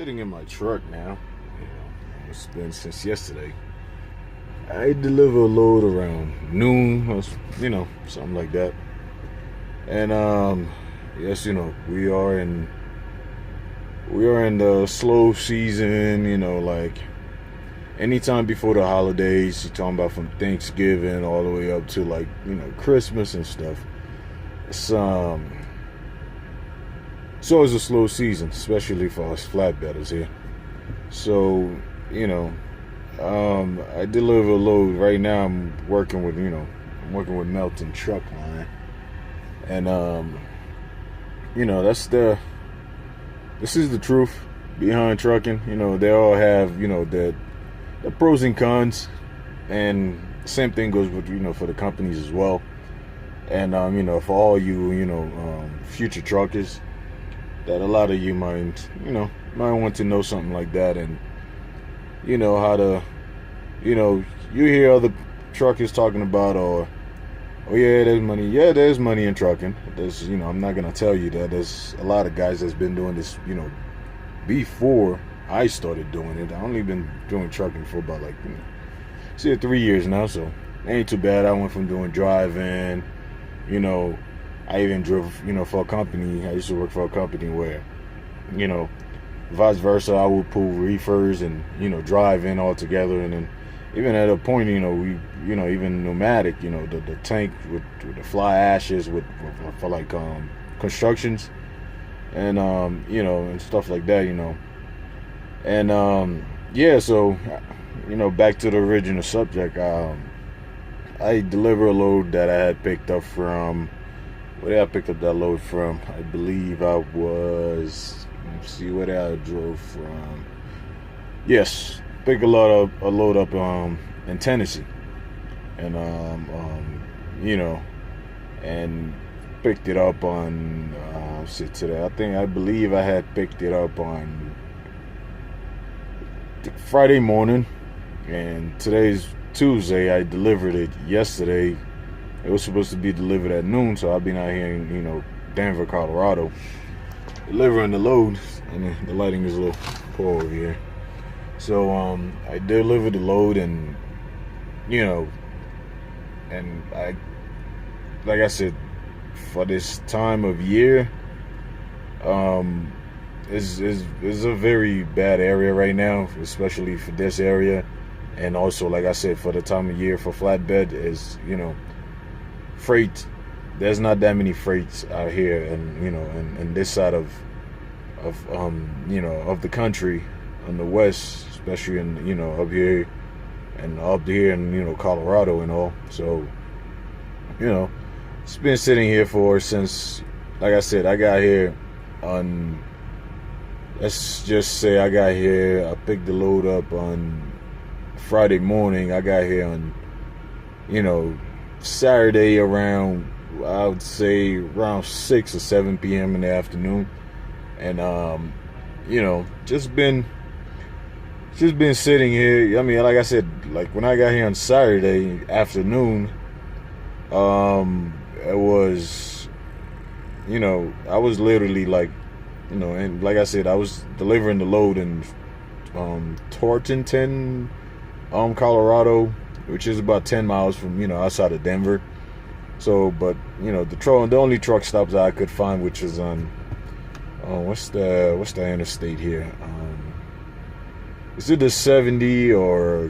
sitting in my truck now. It's been since yesterday. I deliver a load around noon, or, something like that. And yes, we are in the slow season. Like anytime before the holidays. You're talking about from Thanksgiving all the way up to like Christmas and stuff. It's always a slow season, especially for us flatbedders here. So, I deliver a load. Right now I'm working with Melton Truck Line. And, this is the truth behind trucking. They all have, the pros and cons. And same thing goes with, for the companies as well. And, for all you, future truckers, that a lot of you might want to know something like that, and how to, you hear other truckers talking about, oh yeah, there's money. Yeah, there's money in trucking. There's, I'm not gonna tell you that there's a lot of guys that's been doing this, before I started doing it. I only been doing trucking for about 3 years now, so ain't too bad. I went from doing driving, I even drove, for a company. I used to work for a company where, vice versa, I would pull reefers and, drive in all together. And then even at a point, we, even pneumatic, the tank with the fly ashes for constructions and, and stuff like that, And, yeah, so, back to the original subject, I deliver a load that I had picked up from, where did I pick up that load from? I believe I was, let's see, where did I drove from? Yes, pick a load up in Tennessee. And, and picked it up on, today. I believe I had picked it up on Friday morning. And today's Tuesday. I delivered it yesterday. It was supposed to be delivered at noon, so I've been out here in, Denver, Colorado, delivering the load. And the lighting is a little poor over here. So, I delivered the load, and, and like I said, for this time of year, is a very bad area right now, especially for this area. And also, like I said, for the time of year for flatbed is, freight. There's not that many freights out here, and and this side of the country, on the west, especially in up here in Colorado and all. So it's been sitting here since, like I said, I got here on, let's just say I picked the load up on Friday morning. I got here on Saturday around, I would say around 6 or 7 p.m. in the afternoon. And just been sitting here. I mean, like I said, like when I got here on Saturday afternoon, it was, I was literally and like I said, I was delivering the load in Thornton, Colorado, which is about 10 miles from, outside of Denver. So, but, the only truck stops I could find, which is on, what's the interstate here? Is it the 70 or,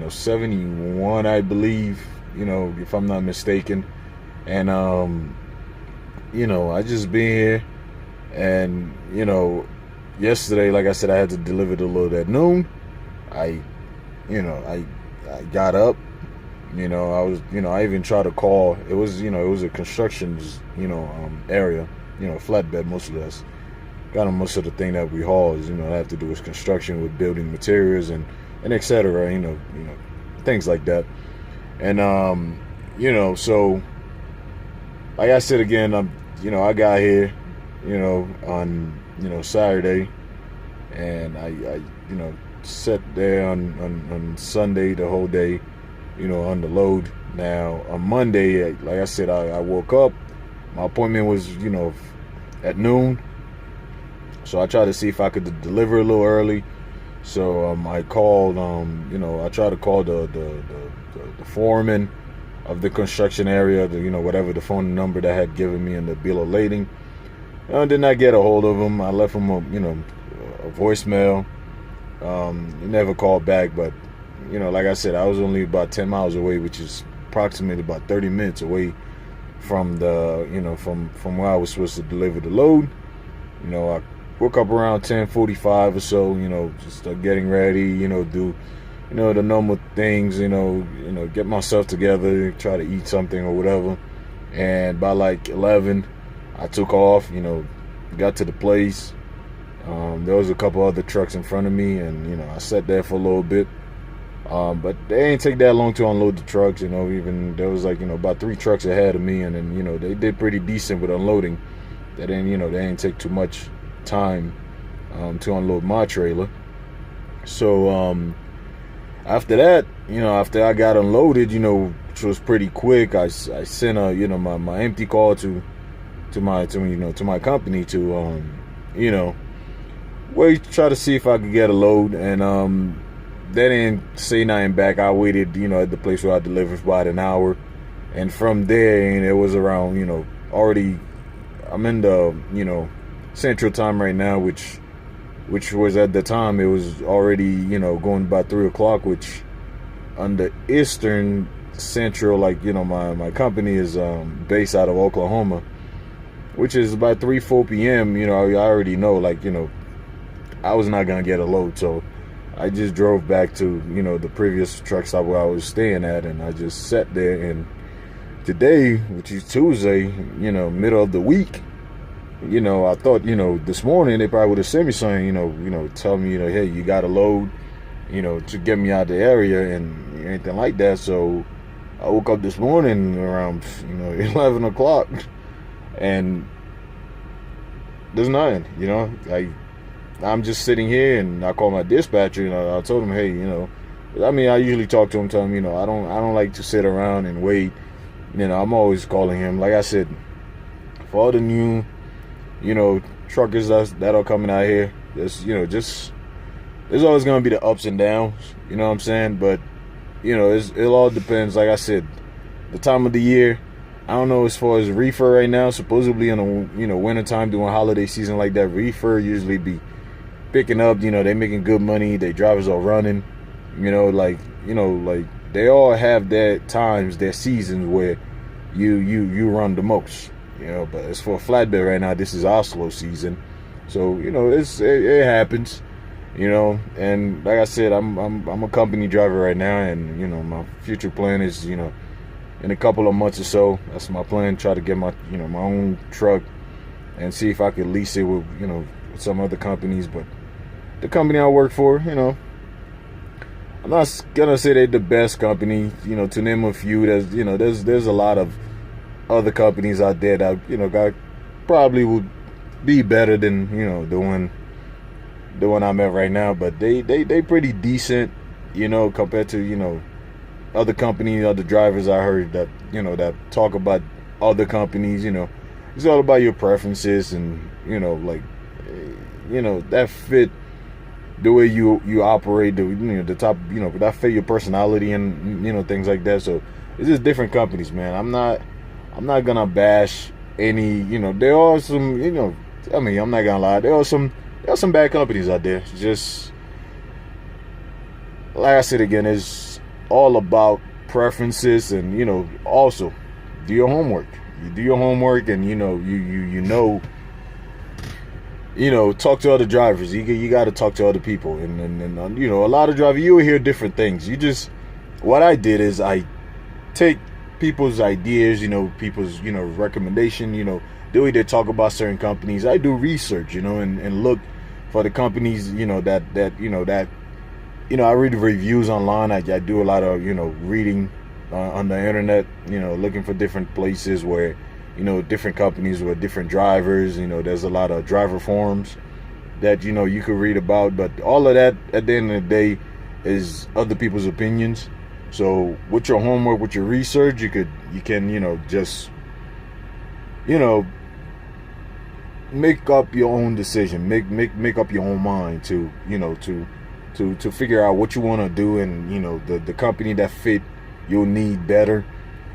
71, I believe, if I'm not mistaken. And, I just been here, and, yesterday, like I said, I had to deliver the load at noon. I got up, I was, I even tried to call. It was, it was a construction, area, flatbed, mostly. That's kind of most of the thing that we haul is, have to do with construction, with building materials and et cetera, things like that. And, so, like I said again, I got here, on, Saturday, and I sat there on Sunday the whole day, on the load. Now on Monday, like I said, I woke up. My appointment was, at noon. So I tried to see if I could deliver a little early. So I called, I tried to call the foreman of the construction area, whatever the phone number that had given me in the bill of lading. I did not get a hold of him. I left him a voicemail. He never called back, but like I said, I was only about 10 miles away, which is approximately about 30 minutes away from from where I was supposed to deliver the load. I woke up around 10:45 or so, just start getting ready, do the normal things, get myself together, try to eat something or whatever. And by like 11, I took off, got to the place. There was a couple other trucks in front of me, and I sat there for a little bit. But they ain't take that long to unload the trucks, even there was like, about 3 trucks ahead of me, and then, they did pretty decent with unloading. They didn't take too much time to unload my trailer. So after that, after I got unloaded, which was pretty quick, I sent my empty call to my company to try to see if I could get a load, and they didn't say nothing back. I waited, at the place where I delivered for about an hour, and from there, and it was around, already, I'm in the, Central Time right now, which was at the time, it was already, going about 3 o'clock, which on the Eastern Central, like, my company is based out of Oklahoma, which is about 4 p.m., I already know, like, I was not going to get a load, so I just drove back to, the previous truck stop where I was staying at, and I just sat there. And today, which is Tuesday, middle of the week, I thought, this morning they probably would have sent me something, tell me, hey, you got a load, to get me out of the area and anything like that. So I woke up this morning around, 11 o'clock, and there's nothing, I'm just sitting here, and I called my dispatcher, and I told him, hey, I usually talk to him, tell him, I don't like to sit around and wait. I'm always calling him. Like I said, for all the new, truckers that are coming out here, there's always gonna be the ups and downs. You know what I'm saying? But it all depends. Like I said, the time of the year. I don't know as far as reefer right now. Supposedly in the winter time during holiday season like that, reefer usually be picking up, they making good money, their drivers are running, like they all have their times, their seasons where you run the most, but as for flatbed right now, this is our slow season. So, it happens, and like I said, I'm a company driver right now, and, my future plan is, in a couple of months or so, that's my plan, try to get my, my own truck and see if I could lease it with, some other companies. But the company I work for, I'm not gonna say they're the best company, to name a few. There's a lot of other companies out there that got probably would be better than the one I'm at right now. But they pretty decent, compared to other companies, other drivers I heard that that talk about other companies. It's all about your preferences, and that fit the way you operate, the top, that fit your personality, and things like that. So it's just different companies, man. I'm not gonna bash any, there are some, I'm not gonna lie, there are some bad companies out there. Just like I said again, it's all about preferences, and also do your homework. You do your homework, and talk to other drivers. You got to talk to other people, and a lot of drivers, you will hear different things. What I did is I take people's ideas, people's recommendation, the way they talk about certain companies. I do research, and look for the companies, that I read reviews online. I do a lot of reading on the internet, looking for different places where different companies with different drivers. There's a lot of driver forums that you could read about, but all of that at the end of the day is other people's opinions. So with your homework, with your research, you can just make up your own decision, make up your own mind to, you know, to figure out what you want to do, and, you know, the company that fit your need better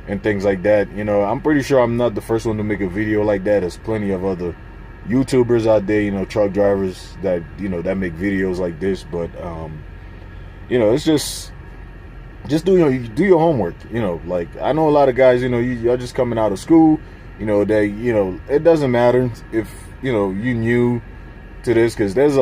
and things like that. You know, I'm pretty sure I'm not the first one to make a video like that. There's plenty of other YouTubers out there, you know, truck drivers that, you know, that make videos like this. But you know, it's just do your homework. You know, like, I know a lot of guys, you know, you're just coming out of school, you know, they, you know, it doesn't matter if, you know, you new to this, because there's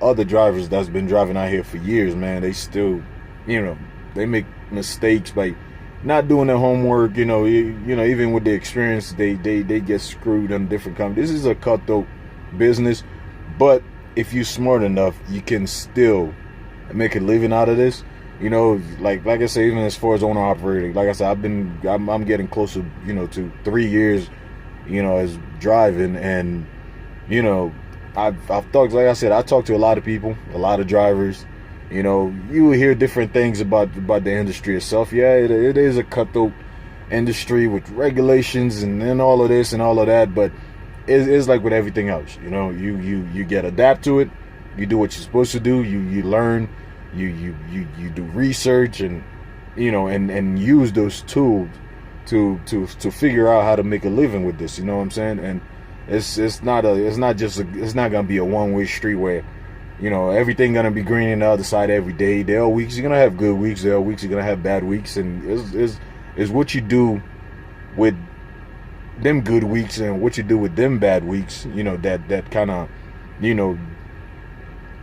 other drivers that's been driving out here for years, man. They still, you know, they make mistakes by not doing their homework. You know, even with the experience, they get screwed on different companies. This is a cutthroat business, but if you're smart enough, you can still make a living out of this. You know, like I said, even as far as owner operating, like I said, I'm getting closer, you know, to 3 years, you know, as driving. And, you know, I've talked, like I said, I talked to a lot of people, a lot of drivers. You know, you will hear different things about the industry itself. Yeah, it is a cutthroat industry with regulations and all of this and all of that, but it's like with everything else. You know, you get adapt to it. You do what you're supposed to do. You learn. You do research, and, you know, and use those tools to figure out how to make a living with this. You know what I'm saying? And it's not gonna be a one-way street where, you know, everything gonna be green on the other side every day. There are weeks you're gonna have good weeks. There are weeks you're gonna have bad weeks, and it's what you do with them good weeks and what you do with them bad weeks. You know, that kind of, you know,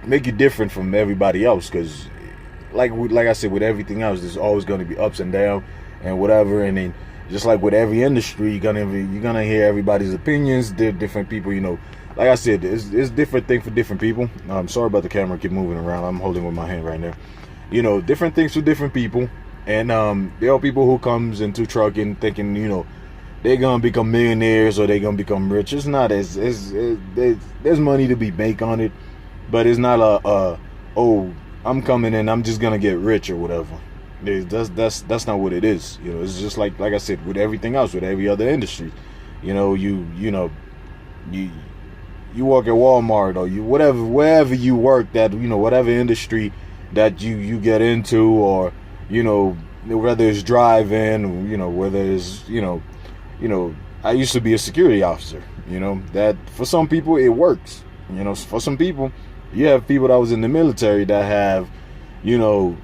make you different from everybody else. Because like I said, with everything else, there's always going to be ups and downs and whatever. And then just like with every industry, you're gonna hear everybody's opinions. They're different people, you know. Like I said, it's different thing for different people. I'm sorry about the camera keep moving around. I'm holding with my hand right now. You know, different things for different people. And there are people who comes into trucking thinking, you know, they're gonna become millionaires or they're gonna become rich. It's not there's money to be made on it. But it's not oh, I'm coming in, I'm just gonna get rich or whatever. That's not what it is. You know, it's just like I said, with everything else, with every other industry. You know, you work at Walmart, or wherever you work, that, you know, whatever industry that you get into, or, you know, whether it's driving, you know, whether it's, you know, I used to be a security officer. You know, that for some people it works. You know, for some people, you have people that was in the military that have, you know,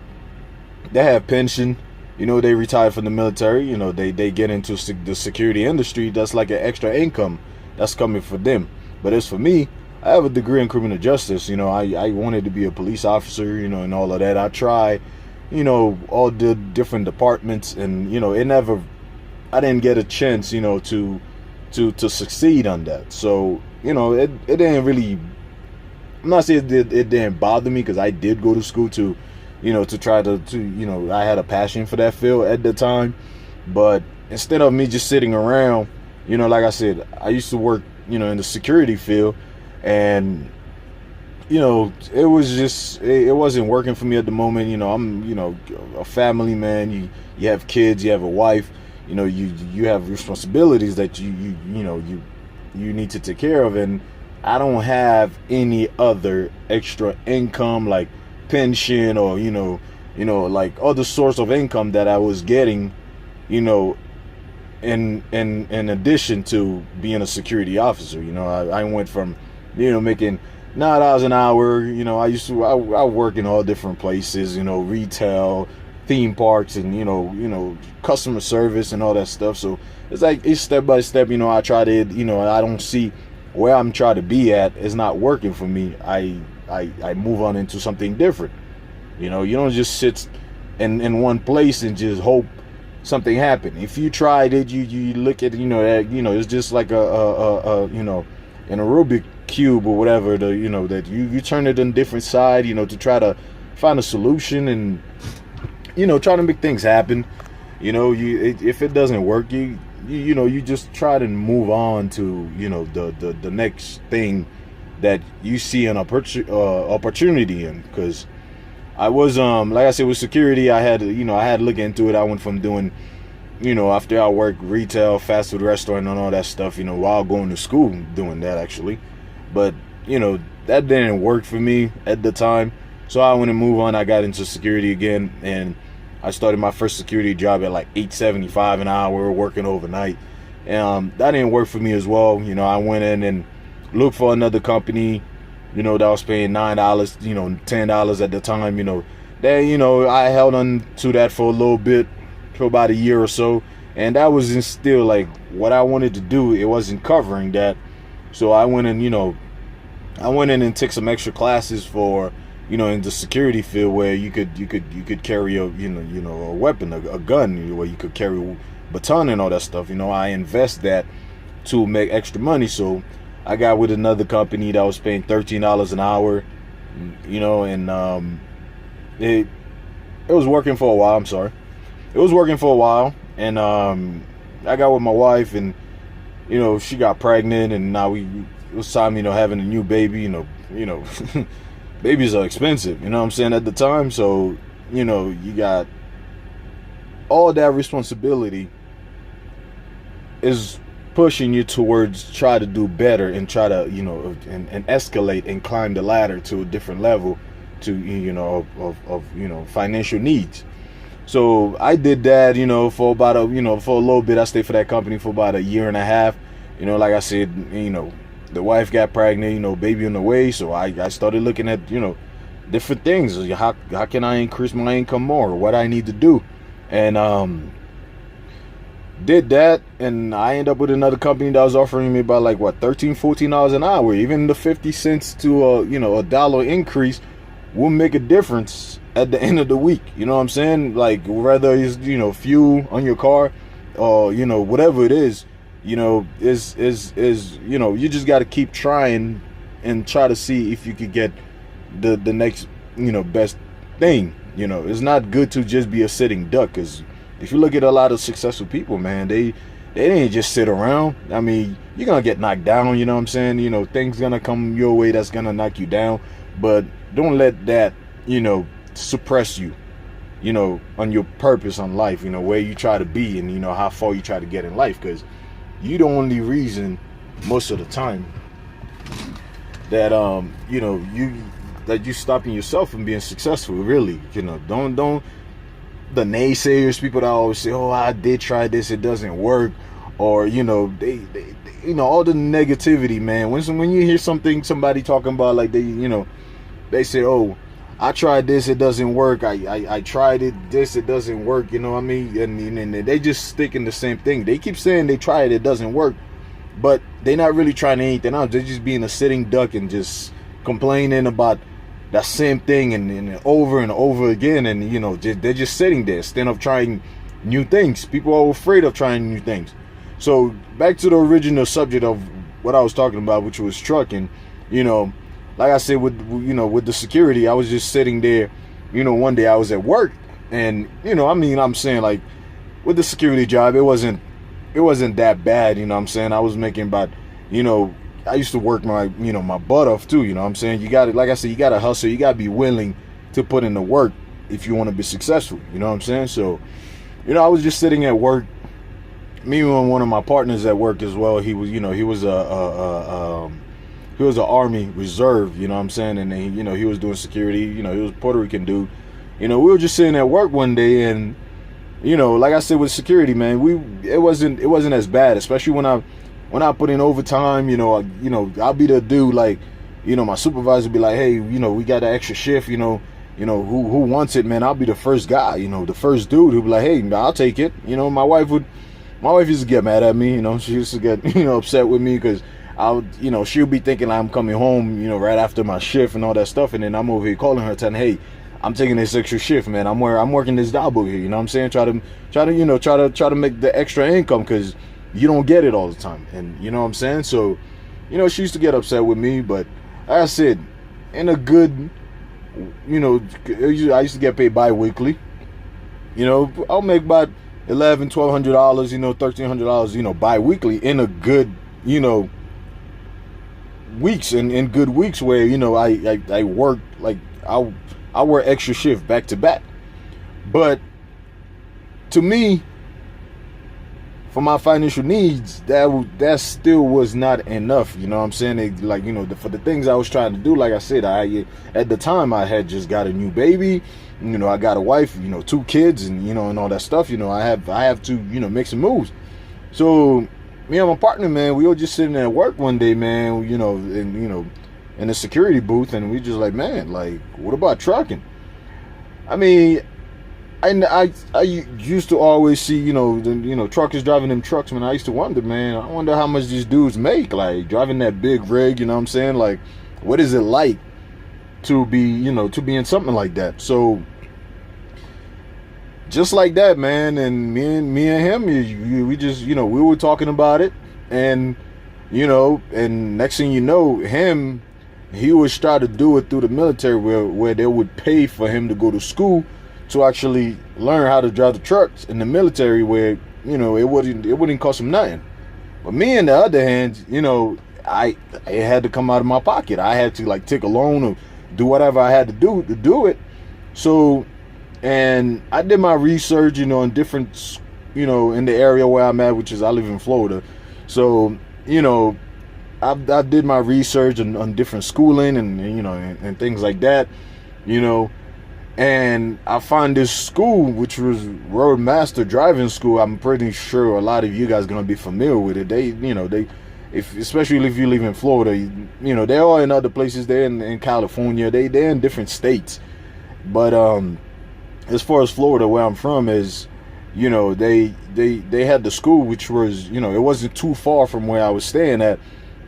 they have pension. You know, they retired from the military. You know, they get into the security industry. That's like an extra income that's coming for them. But as for me, I have a degree in criminal justice. You know, I wanted to be a police officer, you know, and all of that. I tried, you know, all the different departments, and, you know, I didn't get a chance, you know, to succeed on that. So, you know, it didn't really, I'm not saying it didn't bother me, because I did go to school to, you know, to try to, you know, I had a passion for that field at the time. But instead of me just sitting around, you know, like I said, I used to work, you know, in the security field, and, you know, it wasn't working for me at the moment. You know, I'm, you know, a family man. You have kids, you have a wife, you know, you have responsibilities that you need to take care of, and I don't have any other extra income like pension or, you know, like other source of income that I was getting, you know, in addition to being a security officer. You know, I went from, you know, making $9 an hour. You know, I work in all different places, you know, retail, theme parks, and, you know, customer service and all that stuff. So it's like, it's step by step. You know, I try to, you know, I don't see where I'm trying to be at is not working for me. I move on into something different. You know, you don't just sit in one place and just hope something happen. If you tried it, you look at, you know, it's just like a you know, an Rubik cube or whatever, you know, that you turn it on a different side, you know, to try to find a solution and, you know, try to make things happen. You know, if it doesn't work, you know, you just try to move on to, you know, the next thing that you see an opportunity in. Because I was like I said, with security, I had to look into it. I went from doing, after I worked retail, fast food restaurant, and all that stuff, while going to school, doing that actually. But, that didn't work for me at the time. So I went and moved on. I got into security again, and I started my first security job at like $8.75 an hour, working overnight. That didn't work for me as well. I went in and looked for another company, that was paying $9, $10 at the time. Then, I held on to that for a little bit, for about a year or so, and that wasn't still like what I wanted to do. It wasn't covering that. So I went in, and took some extra classes for, in the security field, where you could carry a a weapon, a gun, where you could carry a baton and all that stuff. I invest that to make extra money. So I got with another company that was paying $13 an hour, and it was working for a while. I'm sorry, it was working for a while, and I got with my wife, and she got pregnant, and now it was time, having a new baby. Babies are expensive, what I'm saying, at the time. So, you got all that responsibility is pushing you towards try to do better and try to, and escalate and climb the ladder to a different level to, of financial needs. So I did that, for about for a little bit. I stayed for that company for about a year and a half. Like I said, the wife got pregnant, baby on the way. So I started looking at, different things. How can I increase my income more? What I need to do. And did that. And I ended up with another company that was offering me about like, what, $13, $14 an hour. Even the 50 cents to, a dollar increase will make a difference at the end of the week. You know what I'm saying? Like, whether it's, fuel on your car or, whatever it is, is you just got to keep trying and try to see if you could get the next, best thing. It's not good to just be a sitting duck, because if you look at a lot of successful people, man, they didn't just sit around. I mean, you're going to get knocked down, you know what I'm saying? Things going to come your way that's going to knock you down, but don't let that, suppress you, on your purpose on life, where you try to be and, how far you try to get in life, because you the only reason most of the time that you stopping yourself from being successful. Really, don't the naysayers, people that always say, oh, I did try this, it doesn't work, or they all the negativity, man. When you hear somebody talking about, like, they say, oh, I tried this, it doesn't work. I tried it doesn't work. You know what I mean? And they just stick in the same thing. They keep saying they tried it doesn't work, but they're not really trying anything else. They're just being a sitting duck and just complaining about that same thing and over and over again. And they're just sitting there instead of trying new things. People are afraid of trying new things. So back to the original subject of what I was talking about, which was trucking. Like I said, with the security, I was just sitting there, one day I was at work, and, I'm saying, like, with the security job, it wasn't that bad, I'm saying. I was making about, I used to work my, my butt off too, I'm saying. You got to, like I said, you got to hustle, you got to be willing to put in the work if you want to be successful, what I'm saying? So, I was just sitting at work. Me and one of my partners at work as well, he was, he was he was an Army Reserve, what I'm saying, and he was doing security, he was a Puerto Rican dude. We were just sitting at work one day, and like I said, with security, man, it wasn't as bad, especially when I put in overtime. I'll be the dude, like, my supervisor be like, hey, we got an extra shift, who wants it, man? I'll be the first guy, the first dude who'll be like, hey, I'll take it. My wife used to get mad at me, she used to get upset with me, because she'll be thinking I'm coming home, right after my shift and all that stuff, and then I'm over here calling her, telling, hey, I'm taking this extra shift, man. I'm working this double here, what I'm saying? Try to make the extra income, because you don't get it all the time, and what I'm saying? So, she used to get upset with me, but like I said, in a good, I used to get paid bi-weekly. I'll make about $1,100, $1,200, $1,300, bi-weekly in a good, weeks, and in good weeks where I work, like, I work extra shift back to back. But to me, for my financial needs, that still was not enough. You know what I'm saying? Like, you know, for the things I was trying to do, like I said, at the time I had just got a new baby. You know, I got a wife, you know, 2 kids, and, you know, and all that stuff. You know, I have to, you know, make some moves. So me and my partner, man, we were just sitting at work one day, man, you know, and, you know, in the security booth, and we just like, man, like, what about trucking? I mean, I used to always see, you know, truckers driving them trucks, man. I used to wonder, man, I wonder how much these dudes make, like, driving that big rig, you know what I'm saying? Like, what is it like to be, you know, to be in something like that? So, just like that, man, and me and him, we just, you know, we were talking about it, and, you know, and next thing you know, he was trying to do it through the military, where they would pay for him to go to school to actually learn how to drive the trucks in the military, where, you know, it wouldn't cost him nothing. But me, on the other hand, you know, it had to come out of my pocket. I had to, like, take a loan or do whatever I had to do it. So, and I did my research, you know, in different, you know, in the area where I'm at, which is, I live in Florida. So, you know, I did my research on different schooling and you know, and things like that, you know. And I found this school, which was Roadmaster Driving School. I'm pretty sure a lot of you guys are gonna be familiar with it. Especially if you live in Florida, you know, they're all in other places. They're in California. They're in different states. But as far as Florida, where I'm from, is, you know, they had the school, which was, you know, it wasn't too far from where I was staying at.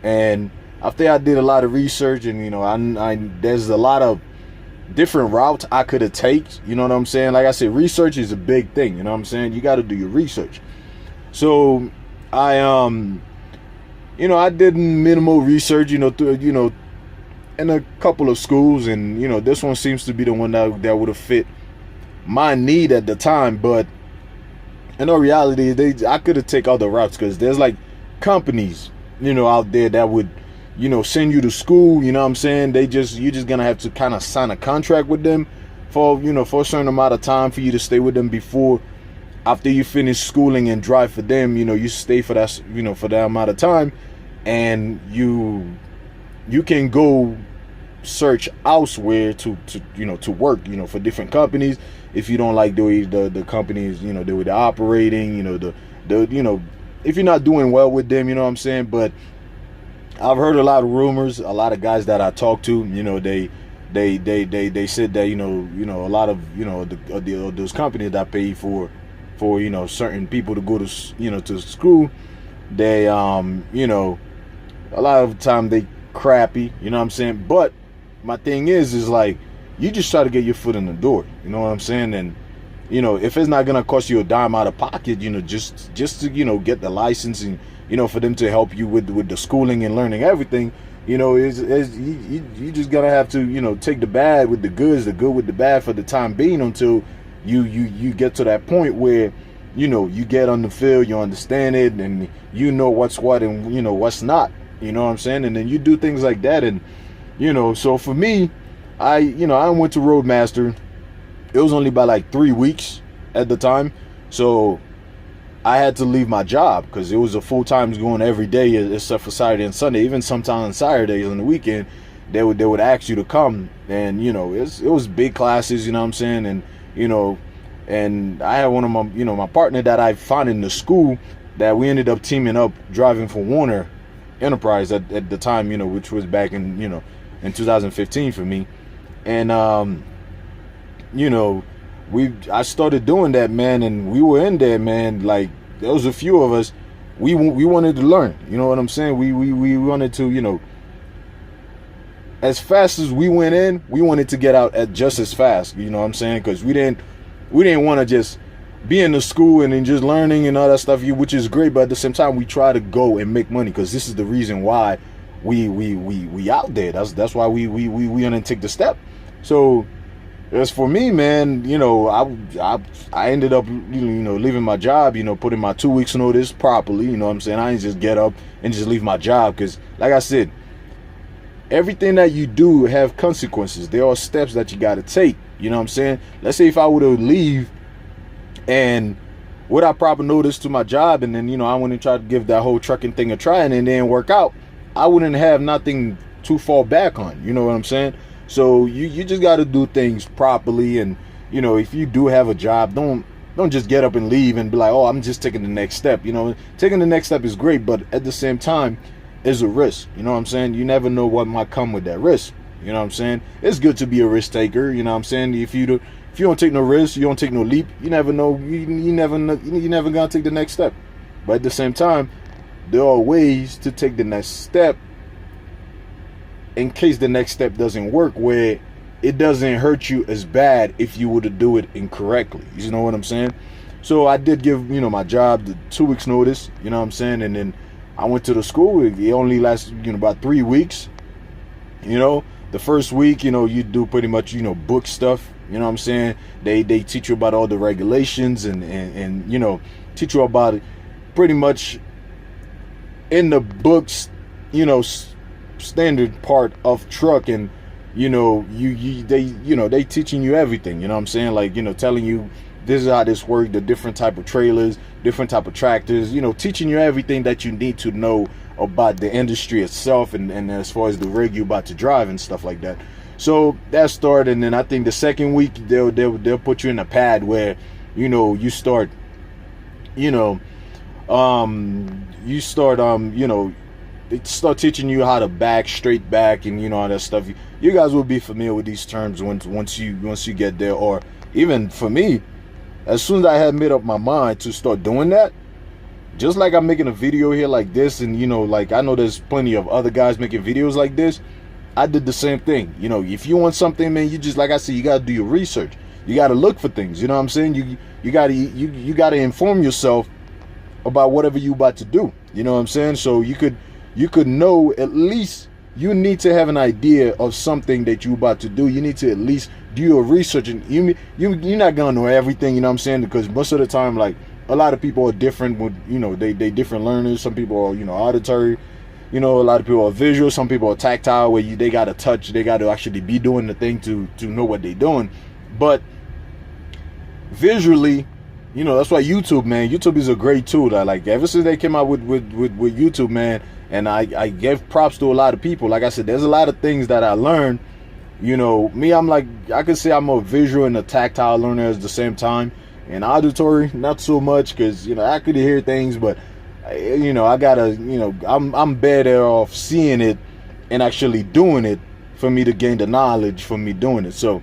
And after I did a lot of research, and, you know, there's a lot of different routes I could have taken, you know what I'm saying? Like I said, research is a big thing, you know what I'm saying? You got to do your research. So I you know, I did minimal research, you know, through, you know, in a couple of schools, and, you know, this one seems to be the one that would have fit my need at the time. But in all reality, I could have taken other routes, because there's like companies, you know, out there that would, you know, send you to school, you know what I'm saying? You're just gonna have to kind of sign a contract with them for, you know, for a certain amount of time for you to stay with them before, after you finish schooling and drive for them, you know, you stay for that, you know, for that amount of time, and you can go search elsewhere to you know, to work, you know, for different companies, if you don't like the companies, you know, they were operating, you know, you know, if you're not doing well with them, you know what I'm saying? But I've heard a lot of rumors. A lot of guys that I talked to, you know, they said that, you know, a lot of, you know, those companies that pay for, you know, certain people to go to, you know, to school, they you know, a lot of the time they crappy, you know what I'm saying? But my thing is like, you just try to get your foot in the door, you know what I'm saying? And, you know, if it's not gonna cost you a dime out of pocket, you know, just to, you know, get the license, and, you know, for them to help you with the schooling and learning everything, you know, you just gotta have to, you know, take the bad with the goods, the good with the bad for the time being, until you get to that point where, you know, you get on the field, you understand it, and you know what's what and, you know, what's not, you know what I'm saying? And then you do things like that. And, you know, so for me, I went to Roadmaster. It was only by like 3 weeks at the time, so I had to leave my job, because it was a full-time going every day except for Saturday and Sunday. Even sometimes on Saturdays on the weekend, they would ask you to come, and, you know, it was big classes, you know what I'm saying? And, you know, and I had one of my, you know, my partner that I found in the school, that we ended up teaming up driving for Warner Enterprise at the time, you know, which was back in, you know, in 2015 for me. And you know, I started doing that, man, and we were in there, man. Like, there was a few of us, we wanted to learn, you know what I'm saying? We wanted to, you know, as fast as we went in, we wanted to get out at just as fast, you know what I'm saying? Because we didn't want to just be in the school and then just learning and all that stuff, which is great, but at the same time, we try to go and make money, because this is the reason why we out there. That's why we gonna take the step. So as for me, man, you know, I ended up, you know, leaving my job, you know, putting my 2 weeks notice properly, you know what I'm saying? I didn't just get up and just leave my job, because, like I said, everything that you do have consequences. There are steps that you got to take, you know what I'm saying? Let's say if I were to leave and without proper notice to my job, and then, you know, I went and tried to give that whole trucking thing a try, and it didn't work out, I wouldn't have nothing to fall back on. You know what I'm saying? So you just got to do things properly. And, you know, if you do have a job, don't just get up and leave and be like, oh, I'm just taking the next step. You know, taking the next step is great, but at the same time, it's a risk. You know what I'm saying? You never know what might come with that risk. You know what I'm saying? It's good to be a risk taker. You know what I'm saying? If you don't take no risk, you don't take no leap, you never know. You never gonna take the next step. But at the same time, there are ways to take the next step in case the next step doesn't work, where it doesn't hurt you as bad if you were to do it incorrectly. You know what I'm saying? So I did give, you know, my job the 2 weeks notice, you know what I'm saying? And then I went to the school. It only lasted, you know, about 3 weeks. You know, the first week, you know, you do pretty much, you know, book stuff. You know what I'm saying? They teach you about all the regulations and you know, teach you about it pretty much in the books, you know, standard part of trucking. You know, they teaching you everything. You know what I'm saying? Like, you know, telling you this is how this works, the different type of trailers, different type of tractors, you know, teaching you everything that you need to know about the industry itself, and as far as the rig you about to drive and stuff like that. So that started, and then I think the second week they'll put you in a pad where, you know, you start, you know, you know, they start teaching you how to back, straight back, and, you know, all that stuff. You guys will be familiar with these terms once you get there. Or even for me, as soon as I had made up my mind to start doing that, just like I'm making a video here like this, and, you know, like I know there's plenty of other guys making videos like this, I did the same thing. You know, if you want something, man, you just, like I said, you got to do your research. You got to look for things. You know what I'm saying? You got to inform yourself about whatever you about to do. You know what I'm saying? So you could know, at least you need to have an idea of something that you about to do. You need to at least do your research, and you're not gonna know everything. You know what I'm saying? Because most of the time, like, a lot of people are different with, you know, they different learners. Some people are, you know, auditory. You know, a lot of people are visual. Some people are tactile, where they got to touch. They got to actually be doing the thing to know what they're doing. But visually, you know, that's why YouTube, man. YouTube is a great tool. That, like, ever since they came out with YouTube, man, and I give props to a lot of people. Like I said, there's a lot of things that I learned. You know, me, I'm like, I could say I'm a visual and a tactile learner at the same time. And auditory, not so much, because, you know, I could hear things, but, you know, I gotta, you know, I'm better off seeing it and actually doing it for me to gain the knowledge from me doing it. So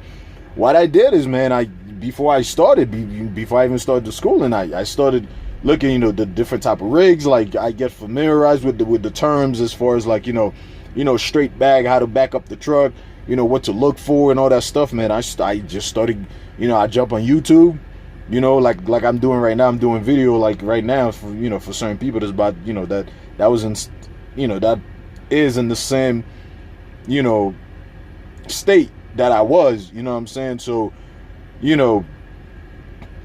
what I did is, man, before I even started the school, and I started looking, you know, the different type of rigs. Like, I get familiarized with the terms, as far as, like, you know, straight back, how to back up the truck, you know, what to look for and all that stuff, man. I just started, you know, I jump on YouTube, you know, like I'm doing right now. I'm doing video, like, right now, for, you know, for certain people that's about, you know, that was in, you know, that is in the same, you know, state that I was, you know what I'm saying? So, you know,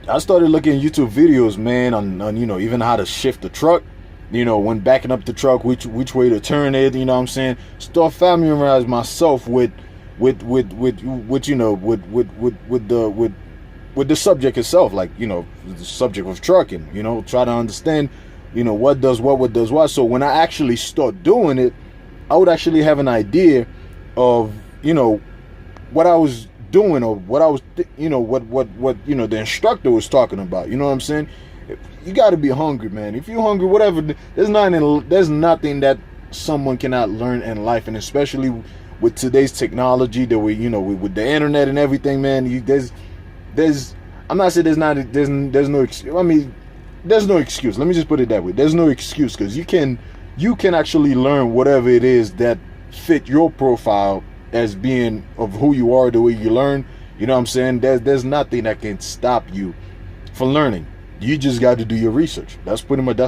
I started looking at YouTube videos, man, on you know, even how to shift the truck, you know, when backing up the truck, which way to turn it, you know what I'm saying? Start familiarizing myself with you know, with the subject itself, like, you know, the subject of trucking, you know, try to understand, you know, what does what does what. So when I actually start doing it, I would actually have an idea of, you know, what I was doing, or what I was, you know, what you know, the instructor was talking about. You know what I'm saying? You got to be hungry, man. If you're hungry, whatever, there's nothing that someone cannot learn in life, and especially with today's technology that we, you know, with the internet and everything, man. There's I'm not saying there's no excuse. I mean, there's no excuse. Let me just put it that way. There's no excuse, because you can actually learn whatever it is that fit your profile as being of who you are, the way you learn. You know what I'm saying? There's nothing that can stop you from learning. You just got to do your research. That's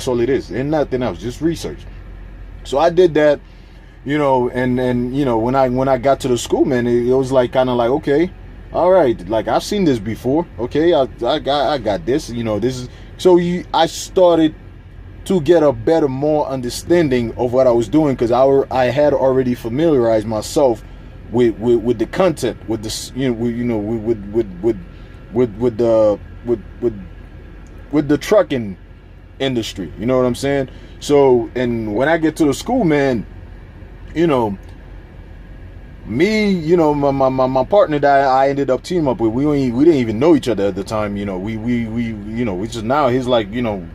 all it is, and nothing else, just research. So I did that, you know, and you know, when I got to the school, man, it was like, kind of like, okay, all right, like, I've seen this before. Okay, I got this, you know, this is, so I started to get a better, more understanding of what I was doing, because I had already familiarized myself with the content, with this, you know, with with the trucking industry. You know what I'm saying? So, and when I get to the school, man, you know, me, you know, my partner that I ended up teaming up with, we didn't even know each other at the time. You know, we you know, we just now he's like, you know,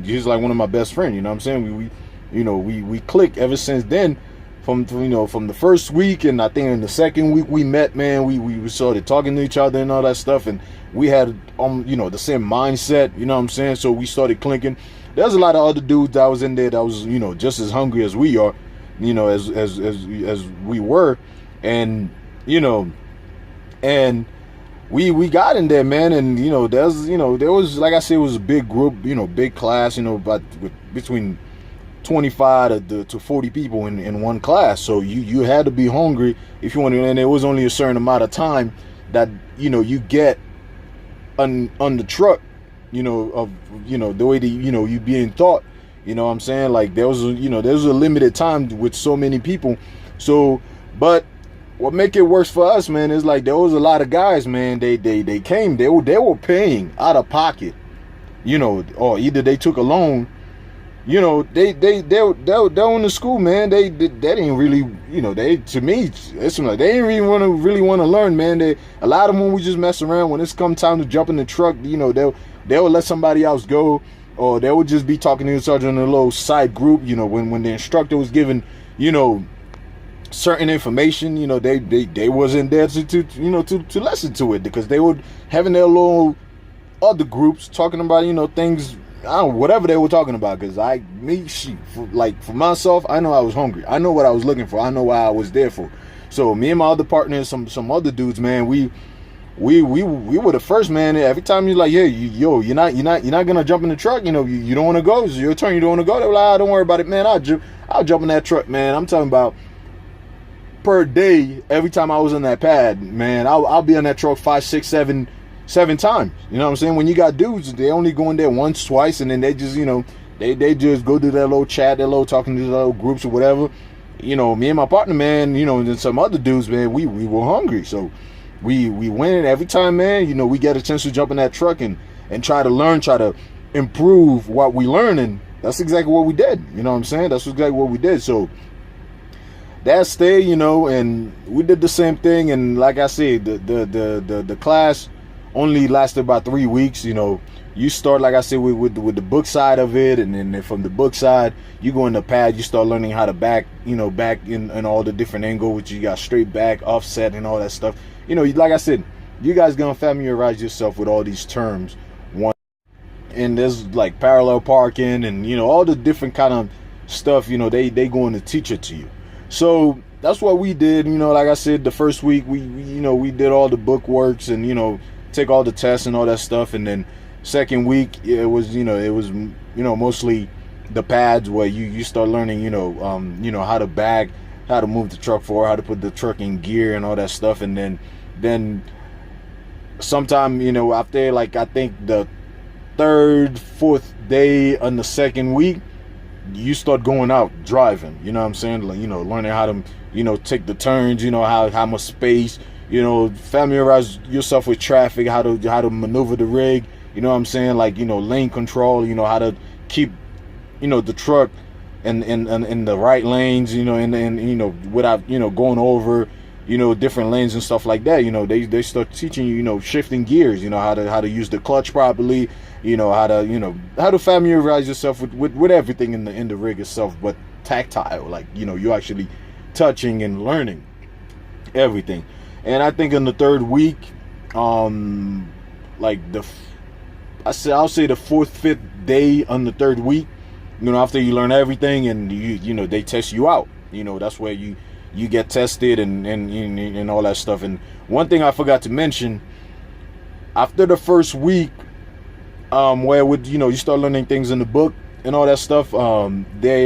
he's like one of my best friends. You know what I'm saying? We click ever since then. From the first week, and I think in the second week we met, man, we started talking to each other and all that stuff, and we had you know, the same mindset. You know what I'm saying? So we started clinking. There's a lot of other dudes that was in there that was, you know, just as hungry as we are, you know, as we were. And you know, and we got in there, man, and you know, there was, like I said, it was a big group, you know, big class, you know, but between 25 to 40 people in one class. So you had to be hungry if you wanted, and there was only a certain amount of time that, you know, you get on the truck, you know, of, you know, the way that, you know, you being taught. You know what I'm saying? Like there was a limited time with so many people. So, but what make it worse for us, man, is like there was a lot of guys, man, they came, they were paying out of pocket, you know, or either they took a loan. You know, they're in the school, man. They didn't really, you know, to me, it seemed like they didn't really want to learn, man. A lot of them would just mess around. When it's come time to jump in the truck, you know, they'll let somebody else go, or they would just be talking to each other in a little side group. You know, when the instructor was giving, you know, certain information, you know, they wasn't there to listen to it, because they were having their little other groups talking about, you know, things. I don't know, whatever they were talking about, because for myself, I know I was hungry. I know what I was looking for. I know why I was there for. So me and my other partners, some other dudes, man, we were the first, man. Every time you're like, hey, you're not gonna jump in the truck. You know, you don't want to go. It's your turn. You don't want to go. They're like, don't worry about it, man. I'll jump in that truck, man. I'm talking about per day. Every time I was on that pad, man, I'll be on that truck 5, 6, 7 times. You know what I'm saying? When you got dudes, they only go in there once, twice, and then they just, you know, they just go to their little chat, their little talking to their little groups or whatever. You know, me and my partner, man, you know, and then some other dudes, man, we were hungry. So we went in every time, man, you know, we get a chance to jump in that truck and try to learn, try to improve what we learning. That's exactly what we did. You know what I'm saying? That's exactly what we did. So that stay, you know, and we did the same thing. And like I said, the class only lasted about 3 weeks. You know, you start, like I said, with the book side of it, and then from the book side, you go in the pad, you start learning how to back in all the different angles, which you got straight back, offset, and all that stuff. You know, like I said, you guys gonna familiarize yourself with all these terms. And there's like parallel parking, and you know, all the different kind of stuff. You know, they going to teach it to you. So that's what we did. You know, like I said, the first week we did all the book works and, you know, take all the tests and all that stuff. And then second week it was mostly the pads, where you start learning how to back, how to move the truck forward, how to put the truck in gear and all that stuff. And then sometime, you know, after, like, I think the third, fourth day on the second week, you start going out driving. You know what I'm saying? Like, you know, learning how to, you know, take the turns, you know, how much space, you know, familiarize yourself with traffic, how to maneuver the rig, you know what I'm saying? Like, you know, lane control, you know, how to keep, you know, the truck in the right lanes, you know, and you know, without, you know, going over, you know, different lanes and stuff like that. You know, they start teaching you, you know, shifting gears, you know, how to use the clutch properly, you know, how to familiarize yourself with everything in the rig itself, but tactile, like, you know, you're actually touching and learning everything. And I think in the third week, like I'll say the fourth, fifth day on the third week, you know, after you learn everything, and you know, they test you out. You know, that's where you get tested and all that stuff. And one thing I forgot to mention, after the first week, where you start learning things in the book and all that stuff, they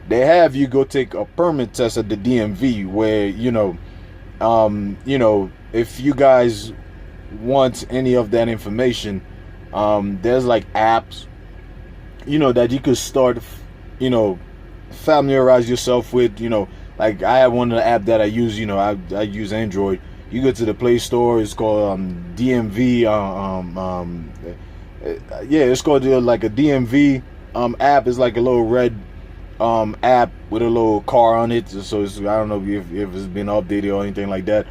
have you go take a permit test at the DMV, where you know, if you guys want any of that information, there's like apps, you know, that you could start, you know, familiarize yourself with. You know, like I have one of the app that I use, you know, I use Android. You go to the Play Store, it's called DMV Yeah, it's called like a DMV app. It's like a little red app with a little car on it. So it's, I don't know if it's been updated or anything like that.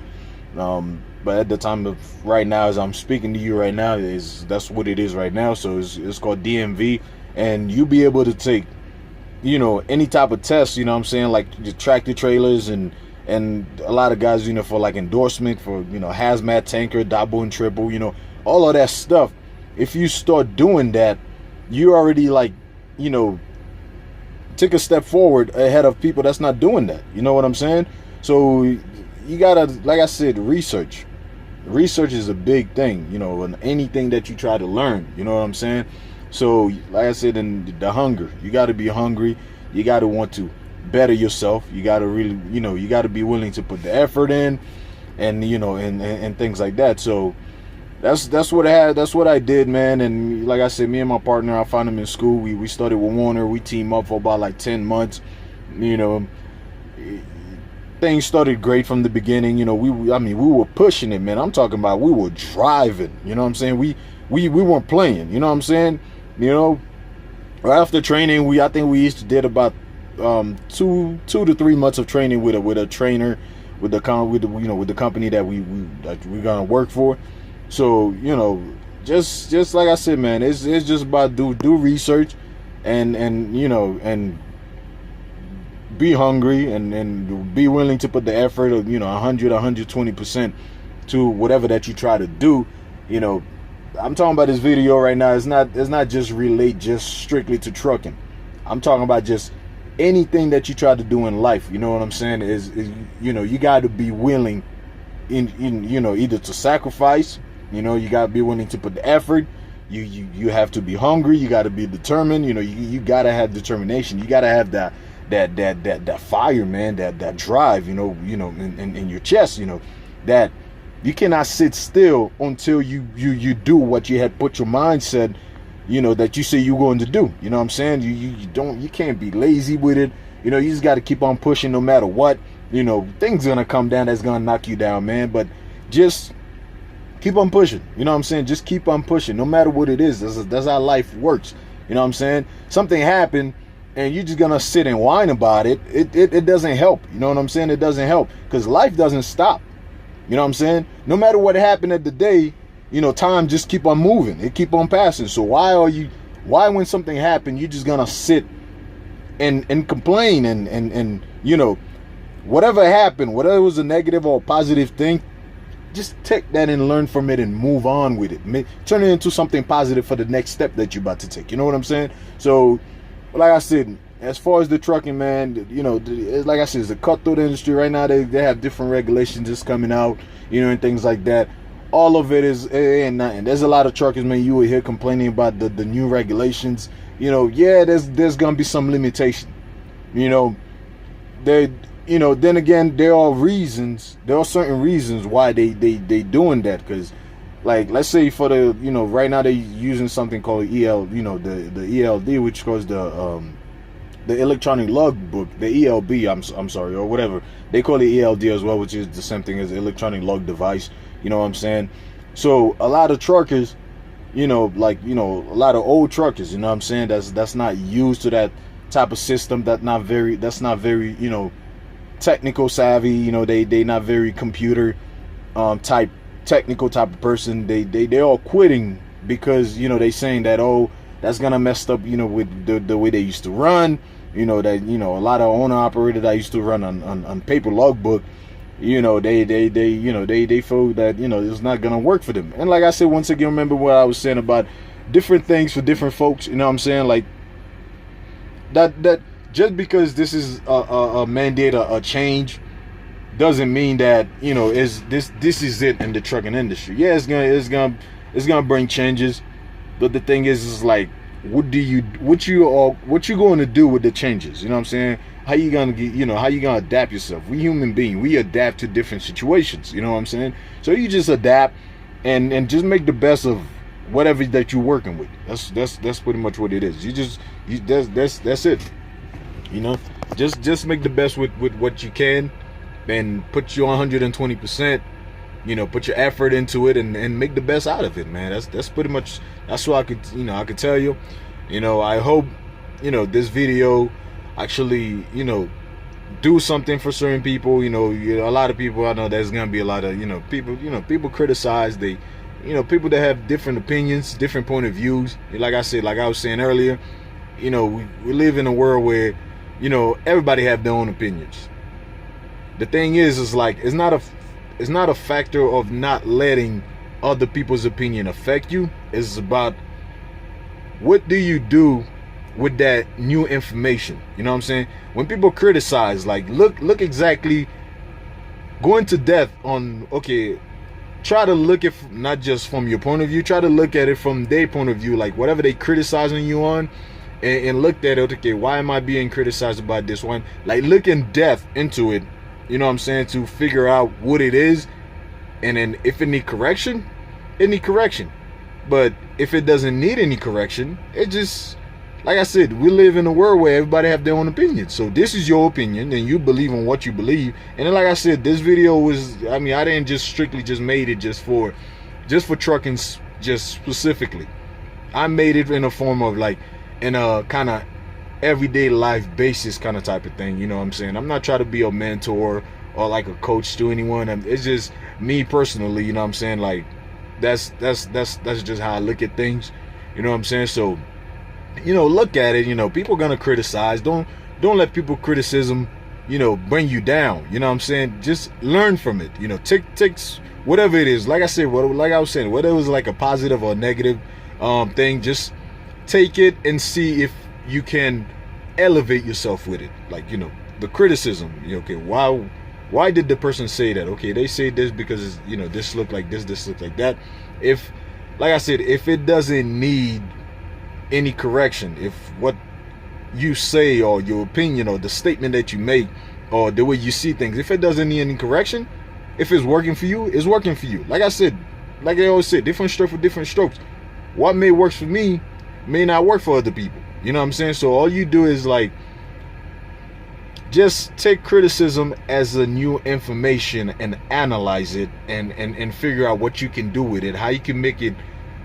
But at the time of right now, as I'm speaking to you right now, that's what it is right now. So it's called DMV, and you'll be able to take, you know, any type of test, you know what I'm saying, like the tractor trailers and a lot of guys, you know, for like endorsement for, you know, hazmat, tanker, double and triple, you know, all of that stuff. If you start doing that, you already, like, you know, take a step forward ahead of people that's not doing that. You know what I'm saying? So you gotta, like I said, research is a big thing, you know, in anything that you try to learn. You know what I'm saying? So like I said, in the hunger, you got to be hungry. You got to want to better yourself. You got to really, you know, you got to be willing to put the effort in, and, you know, and things like that. So that's what I did, man. And like I said, me and my partner, I found him in school. We started with Warner. We teamed up for about like 10 months. You know, things started great from the beginning. You know, we were pushing it, man. I'm talking about, we were driving. You know what I'm saying? We weren't playing. You know what I'm saying? You know, right after training, I think we each did about 2 to 3 months of training with a trainer, with the company that we're gonna work for. So, you know, just like I said, man, it's just about do research, and you know, and be hungry, and be willing to put the effort of, you know, 120% to whatever that you try to do. You know, I'm talking about this video right now. It's not just relate just strictly to trucking. I'm talking about just anything that you try to do in life. You know what I'm saying? Is you know, you got to be willing in you know, either to sacrifice. You know, you got to be willing to put the effort. You have to be hungry. You got to be determined. You know, you got to have determination. You got to have that fire, man, that drive, you know, in your chest, you know, that you cannot sit still until you do what you had put your mindset, you know, that you say you're going to do. You know what I'm saying? You can't be lazy with it. You know, you just got to keep on pushing no matter what. You know, things gonna come down that's gonna knock you down, man, but just keep on pushing. You know what I'm saying? Just keep on pushing no matter what it is. That's how life works. You know what I'm saying? Something happened and you're just gonna sit and whine about it. It doesn't help. You know what I'm saying? It doesn't help, because life doesn't stop. You know what I'm saying? No matter what happened at the day, you know, time just keep on moving. It keep on passing. So why when something happened, you just gonna sit and complain and you know, whatever happened, whatever was a negative or a positive thing, just take that and learn from it and move on with it. Turn it into something positive for the next step that you're about to take. You know what I'm saying? So, like I said, as far as the trucking, man, you know, like I said, it's a cutthroat industry right now. They have different regulations just coming out, you know, and things like that. All of it ain't nothing. There's a lot of truckers, man, you will hear complaining about the new regulations. You know, yeah, there's gonna be some limitation. You know, you know, then again, there are certain reasons why they doing that. Because, like, let's say for the, you know, right now they're using something called EL, you know, the ELD, which was the electronic logbook, the ELB, I'm sorry, or whatever they call it, ELD as well, which is the same thing as electronic log device. You know what I'm saying? So a lot of truckers, you know, like, you know, a lot of old truckers, you know what I'm saying, that's not used to that type of system, that's not very, you know, technical savvy. You know, they not very computer technical type of person. They all quitting because, you know, they saying that, oh, that's gonna mess up, you know, with the way they used to run. You know, that, you know, a lot of owner operators that used to run on paper logbook, you know, they you know, they feel that, you know, it's not gonna work for them. And like I said, once again, remember what I was saying about different things for different folks. You know what I'm saying? Like that just because this is a mandate, a change, doesn't mean that, you know, this is it in the trucking industry. Yeah, it's gonna bring changes, but the thing is like, what you going to do with the changes? You know what I'm saying? How you gonna get, you know, how you gonna adapt yourself? We human beings, we adapt to different situations. You know what I'm saying? So you just adapt and just make the best of whatever that you're working with. That's pretty much what it is. That's it. You know, just make the best with what you can, and put you 120%, put your effort into it and make the best out of it, man. That's pretty much, that's what I could tell you. I hope, this video actually, do something for certain people. A lot of people, I know there's gonna be a lot of, people criticize, people that have different opinions, different point of views. Like I said, like I was saying earlier, we live in a world where, everybody have their own opinions. The thing is like, it's not a factor of not letting other people's opinion affect you. It's about, what do you do with that new information? You know what I'm saying? When people criticize, like, look exactly, go into depth on, okay, try to look at not just from your point of view, try to look at it from their point of view, like whatever they criticizing you on, and look at it, okay, why am I being criticized about this one? Like, look in depth into it, you know what I'm saying, to figure out what it is, and then if it need correction, it need correction. But if it doesn't need any correction, it just, like I said, we live in a world where everybody have their own opinion. So this is your opinion, and you believe in what you believe. And then, like I said, this video was, I didn't just strictly just made it just for trucking, just specifically. I made it in a form of, like, in a kind of everyday life basis kind of type of thing. You know what I'm saying? I'm not trying to be a mentor or like a coach to anyone. It's just me personally, you know what I'm saying? Like, that's just how I look at things. You know what I'm saying? So, look at it. People gonna criticize. Don't let people criticism, bring you down. You know what I'm saying? Just learn from it. Take whatever it is. Like I said, like I was saying, whether it was like a positive or negative thing, just take it and see if you can elevate yourself with it. Like, the criticism. Okay, why did the person say that? Okay, they say this because this look like this look like that. If, like I said, if it doesn't need any correction, if what you say or your opinion or the statement that you make or the way you see things, if it doesn't need any correction, if it's working for you, it's working for you. Like I said, like I always say, different stroke for different strokes. What may work for me may not work for other people. You know what I'm saying? So all you do is, like, just take criticism as a new information and analyze it and figure out what you can do with it, how you can make it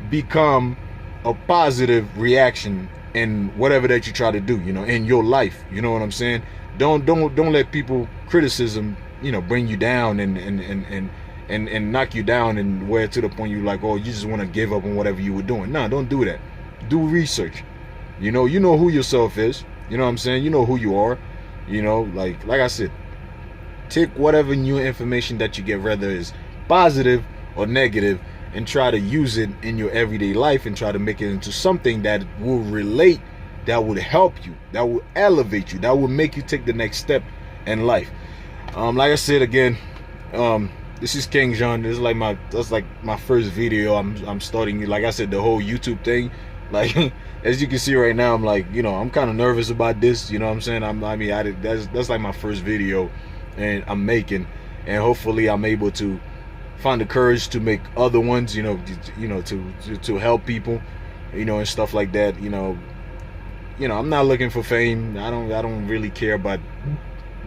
become a positive reaction in whatever that you try to do, in your life. You know what I'm saying? Don't let people criticism, bring you down and knock you down, and where to the point you like, oh, you just want to give up on whatever you were doing. No, don't do that. Do research. You know who yourself is. You know what I'm saying? You know who you are. Like I said, take whatever new information that you get, whether it's positive or negative, and try to use it in your everyday life and try to make it into something that will relate, that would help you, that will elevate you, that will make you take the next step in life. Like I said again, this is King John. This is like my first video. I'm starting, like I said, the whole YouTube thing. Like, as you can see right now, I'm like, I'm kind of nervous about this. You know what I'm saying? That's like my first video, and I'm making, and hopefully I'm able to find the courage to make other ones, to help people, and stuff like that. I'm not looking for fame. I don't really care about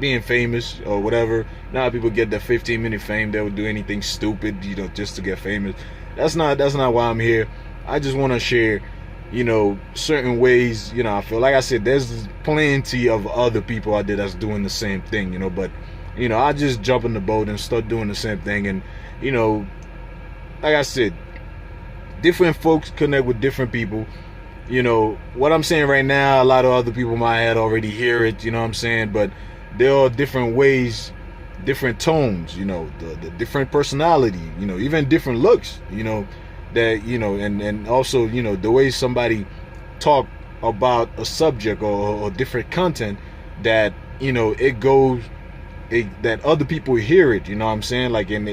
being famous or whatever. Now people get that 15-minute fame. They would do anything stupid, just to get famous. That's not why I'm here. I just want to share, certain ways. I feel like I said, there's plenty of other people out there that's doing the same thing, but I just jump in the boat and start doing the same thing. And like I said, different folks connect with different people. What I'm saying right now, a lot of other people might have already hear it, you know what I'm saying? But there are different ways, different tones, the different personality, even different looks, that, and also, the way somebody talk about a subject or different content, that, it goes, that other people hear it, you know what I'm saying? Like, and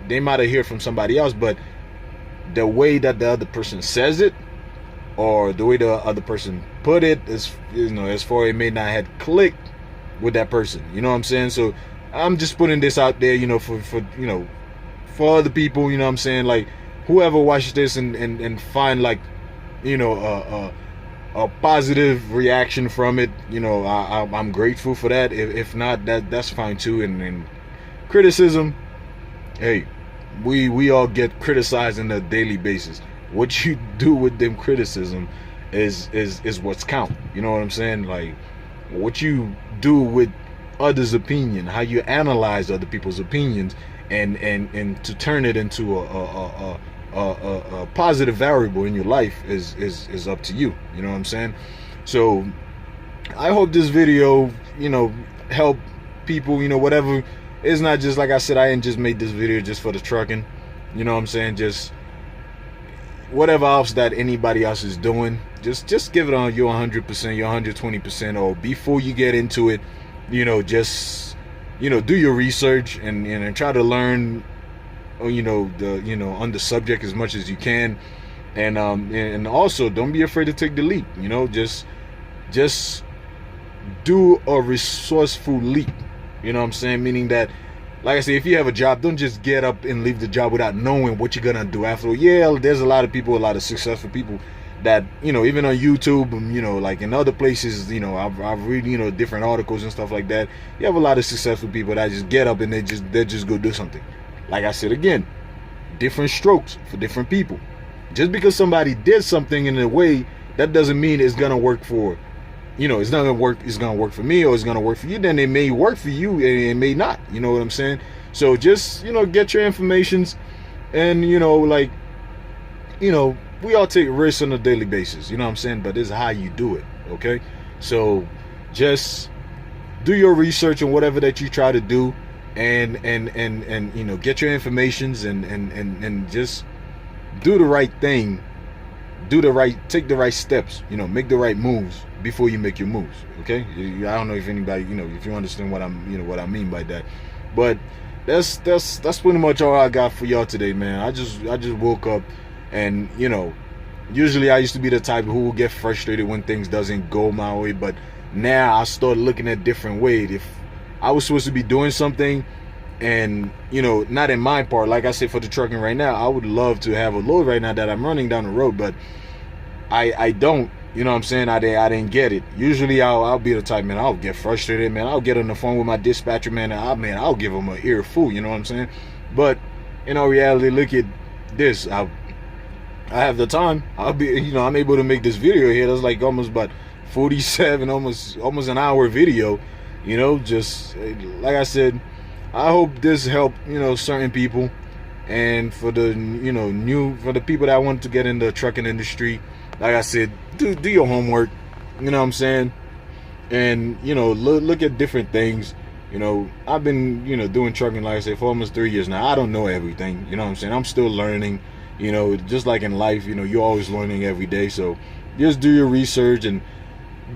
they might have heard from somebody else, but the way that the other person says it, or the way the other person put it, is, as far, it may not have clicked with that person, you know what I'm saying? So I'm just putting this out there, for other people, you know what I'm saying? Like, whoever watches this and find, like, a positive reaction from it, I'm grateful for that. If not, that's fine too. And criticism, hey, we all get criticized on a daily basis. What you do with them criticism is what's count. You know what I'm saying? Like, what you do with others' opinion, how you analyze other people's opinions, and to turn it into a positive variable in your life is up to you. You know what I'm saying? So I hope this video, help people, whatever. It's not just, like I said, I didn't just make this video just for the trucking. You know what I'm saying? Just whatever else that anybody else is doing, just give it on your 100%, your 120%, or before you get into it, just do your research and try to learn, on the subject as much as you can, and also don't be afraid to take the leap. Just do a resourceful leap. You know what I'm saying? Meaning that, like I say, if you have a job, don't just get up and leave the job without knowing what you're gonna do after. Yeah, there's a lot of people, a lot of successful people that, even on YouTube, like in other places, I've read, different articles and stuff like that. You have a lot of successful people that just get up and they just go do something. Like I said again, different strokes for different people. Just because somebody did something in a way, that doesn't mean it's gonna work for, it's not gonna work. It's gonna work for me, or it's gonna work for you. Then it may work for you, and it may not. You know what I'm saying? So just get your informations, and we all take risks on a daily basis. You know what I'm saying? But this is how you do it. Okay? So just do your research on whatever that you try to do, and get your informations, and just do the right thing. Take the right steps, make the right moves before you make your moves. Okay? I don't know if anybody, if you understand what what I mean by that. But that's pretty much all I got for y'all today, man. I just woke up, and usually I used to be the type who will get frustrated when things doesn't go my way, but now I start looking at different ways. If I was supposed to be doing something, and not in my part, like I said, for the trucking right now, I would love to have a load right now that I'm running down the road, but I don't. You know what I'm saying? I didn't get it. Usually I'll be the type, man, I'll get frustrated, man. I'll get on the phone with my dispatcher, man, and I'll give him an earful. You know what I'm saying? But in all reality, look at this. I have the time. I'll be, I'm able to make this video here. That's like almost about 47, almost an hour video. Just like I said, I hope this helped, certain people, and for the, for the people that want to get in the trucking industry, like I said, do your homework, you know what I'm saying, and, look at different things. I've been, doing trucking, like I said, for almost 3 years now. I don't know everything, you know what I'm saying. I'm still learning, just like in life, you're always learning every day. So just do your research and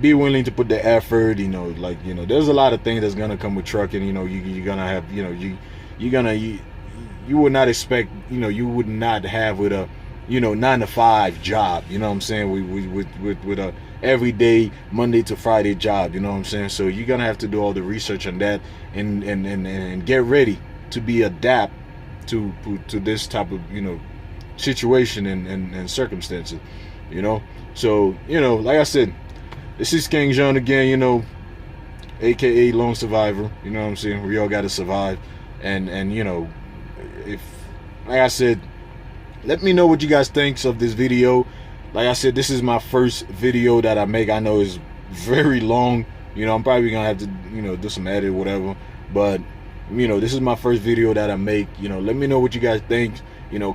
be willing to put the effort. There's a lot of things that's gonna come with trucking. You're gonna have, you would not expect, you would not have with a 9-to-5 job. You know what I'm saying? With a everyday Monday to Friday job. You know what I'm saying? So you're gonna have to do all the research on that, and get ready to be adapt to this type of situation and circumstances. So like I said, this is King John again, aka Lone Survivor. You know what I'm saying? We all gotta survive. And if, like I said, let me know what you guys think of this video. Like I said, this is my first video that I make. I know it's very long. I'm probably gonna have to, do some edit or whatever. But, this is my first video that I make. Let me know what you guys think.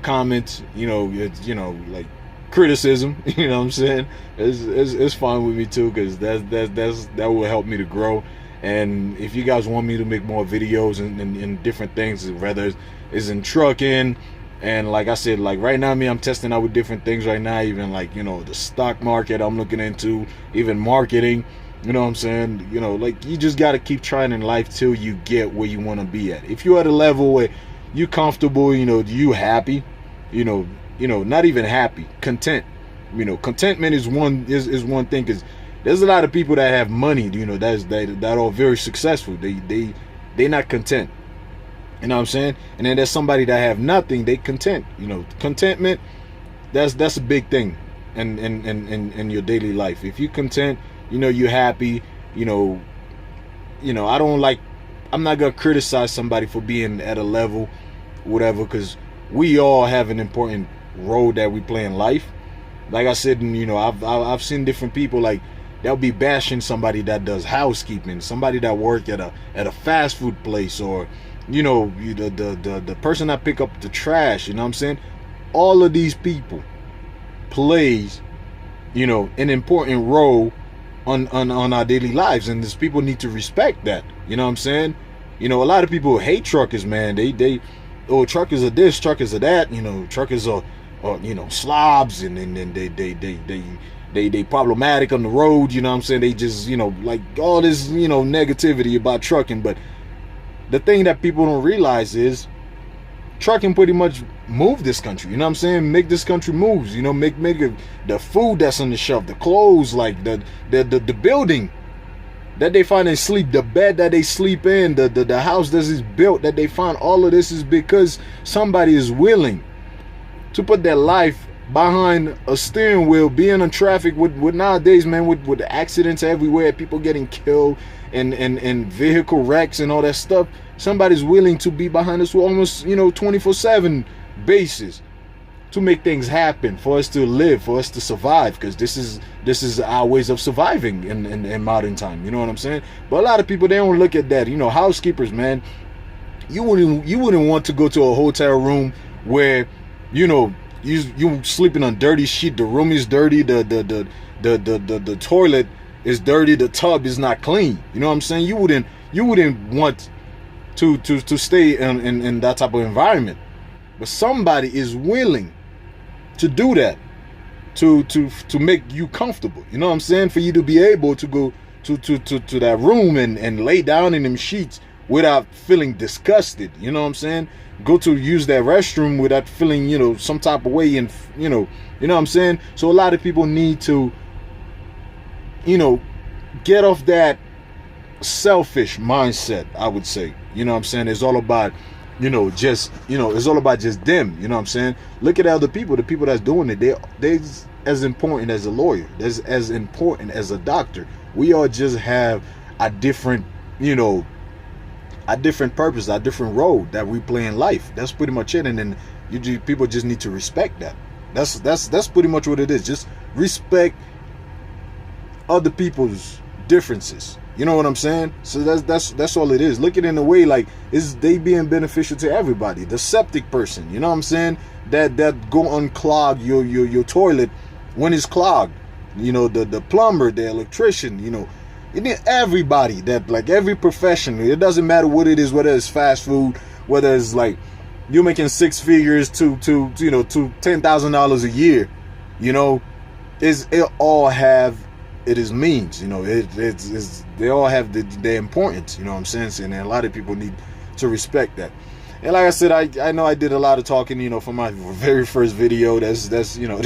Comments, it's, like criticism, you know what I'm saying? It's fine with me too, because that will help me to grow. And if you guys want me to make more videos and different things, whether it's in trucking, and like I said, like right now, I'm testing out with different things right now, even like, the stock market I'm looking into, even marketing, you know what I'm saying? Like, you just got to keep trying in life till you get where you want to be at. If you're at a level where you comfortable, you happy, not even happy, content. Contentment is one thing, because there's a lot of people that have money, that are very successful. They not content. You know what I'm saying? And then there's somebody that have nothing, they content. Contentment, that's a big thing in your daily life. If you content, you're happy, I'm not gonna criticize somebody for being at a level, whatever, because we all have an important role that we play in life. Like I said, you know, I've seen different people, like, they'll be bashing somebody that does housekeeping, somebody that work at a fast food place, or, you know, the person that pick up the trash. You know what I'm saying? All of these people plays, you know, an important role on our daily lives, and these people need to respect that. You know what I'm saying? You know, a lot of people hate truckers, man. They oh, truckers are this, truckers are that. You know, truckers are you know, slobs, and they problematic on the road. You know what I'm saying? They just, you know, like all this, you know, negativity about trucking. But the thing that people don't realize is trucking pretty much move this country. You know what I'm saying? Make this country moves. You know, make the food that's on the shelf, the clothes, like the building that they find and sleep, the bed that they sleep in, the house that is built that they find. All of this is because somebody is willing to put their life behind a steering wheel, being in traffic with nowadays, man, with accidents everywhere, people getting killed, and vehicle wrecks and all that stuff. Somebody's willing to be behind us almost, you know, 24/7 basis to make things happen, for us to live, for us to survive, because this is our ways of surviving in modern time. You know what I'm saying? But a lot of people, they don't look at that. You know, housekeepers, man, you wouldn't want to go to a hotel room where, you know, you sleeping on dirty sheet, the room is dirty, the toilet is dirty, the tub is not clean. You know what I'm saying? You wouldn't want to stay in that type of environment. But somebody is willing to do that, to make you comfortable. You know what I'm saying? For you to be able to go to that room and lay down in them sheets without feeling disgusted. You know what I'm saying? Go to use that restroom without feeling, you know, some type of way, and you know what I'm saying? So a lot of people need to, you know, get off that selfish mindset, I would say. You know what I'm saying? It's all about, you know, just, you know, it's all about just them. You know what I'm saying? Look at other people, the people that's doing it. They're as important as a lawyer. They're as important as a doctor. We all just have a different, you know, a different purpose, a different role that we play in life. That's pretty much it. And then people just need to respect that. That's pretty much what it is. Just respect other people's differences. You know what I'm saying? So that's all it is. Look at it in a way like, is they being beneficial to everybody. The septic person, you know what I'm saying? That go unclog your toilet when it's clogged. You know, the plumber, the electrician, you know, everybody, that, like, every profession. It doesn't matter what it is, whether it's fast food, whether it's like you're making six figures to $10,000 a year. You know, it all have it is means. You know, it's they all have their importance. You know what I'm saying? And a lot of people need to respect that. And like I said, I know I did a lot of talking, you know, for my very first video. That's you know,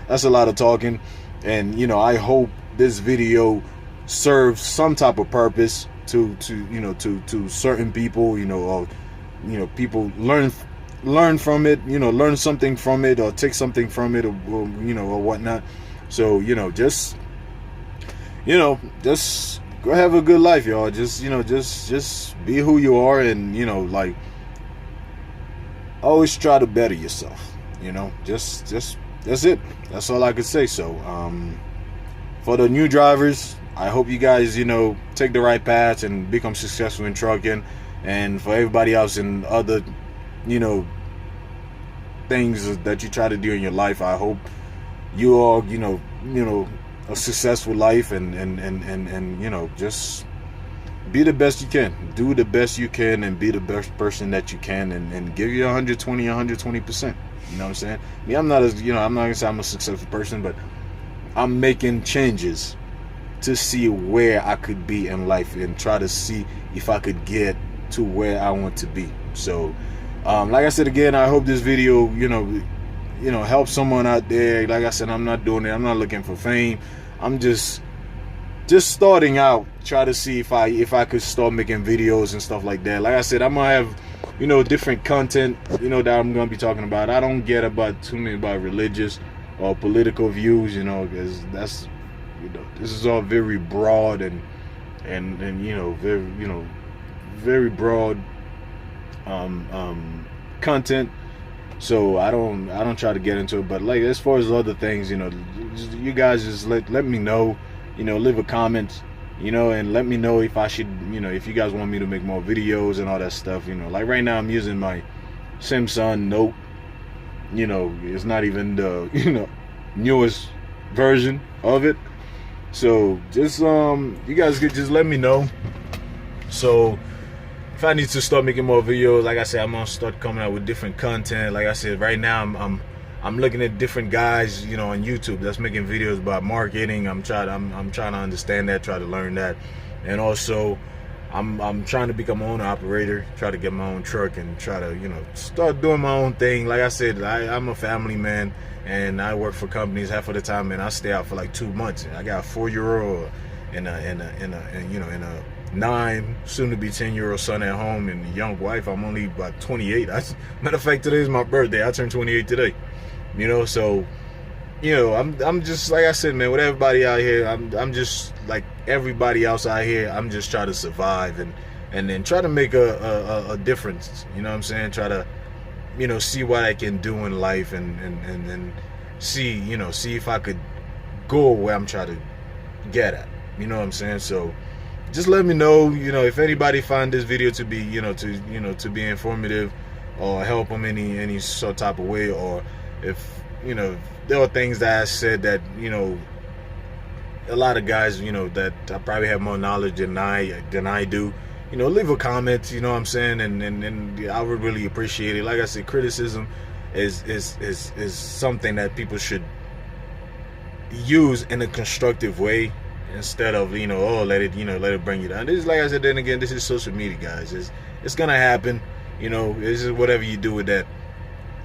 that's a lot of talking. And, you know, I hope this video serves some type of purpose to certain people, you know, or, you know, people learn from it, you know, learn something from it, or take something from it, or you know, or whatnot. So, you know, just go have a good life, y'all. Just, you know, just be who you are, and, you know, like, always try to better yourself. You know, just that's it. That's all I could say. So, for the new drivers, I hope you guys, you know, take the right path and become successful in trucking. And for everybody else in other, you know, things that you try to do in your life, I hope you all, you know, a successful life, and you know, just be the best you can, do the best you can, and be the best person that you can, and give you 120%. You know what I'm saying? I mean, I'm not gonna say I'm a successful person, but I'm making changes to see where I could be in life, and try to see if I could get to where I want to be. So, like I said again, I hope this video, you know, help someone out there. Like I said, I'm not doing it. I'm not looking for fame. I'm just starting out, try to see if I could start making videos and stuff like that. Like I said, I'm gonna have, you know, different content, you know, that I'm gonna be talking about. I don't get too many about religious or political views, you know, because that's, you know, this is all very broad and you know, very broad content. So I don't try to get into it. But like as far as other things, you guys just let me know, leave a comment, and let me know if I should, if you guys want me to make more videos and all that stuff. Like right now I'm using my Samsung Note. It's not even the newest version of it. So just you guys could just let me know. So if I need to start making more videos, like I said, I'm gonna start coming out with different content. Like I said, right now I'm looking at different guys, on YouTube that's making videos about marketing. I'm trying to understand that, try to learn that, and also I'm trying to become an owner operator, try to get my own truck and try to start doing my own thing. Like I said, I'm a family man and I work for companies half of the time, and I stay out for like 2 months. I got a 4-year-old and a 9, soon to be 10-year-old son at home, and a young wife. I'm only about 28. Matter of fact, today is my birthday. I turned 28 today. So I'm just, like I said, man, with everybody out here, I'm just like everybody else out here. I'm just trying to survive and then try to make a difference. You know what I'm saying? Try to see what I can do in life and see if I could go where I'm trying to get at. You know what I'm saying? So just let me know, if anybody find this video to be, to be informative or help them any sort type of way, or if, there are things that I said that, a lot of guys, that I probably have more knowledge than I do, leave a comment, you know what I'm saying, and I would really appreciate it. Like I said, criticism is something that people should use in a constructive way, instead of let it bring you down. This is, like I said, then again, this is social media, guys. It's gonna happen. This is whatever you do with that.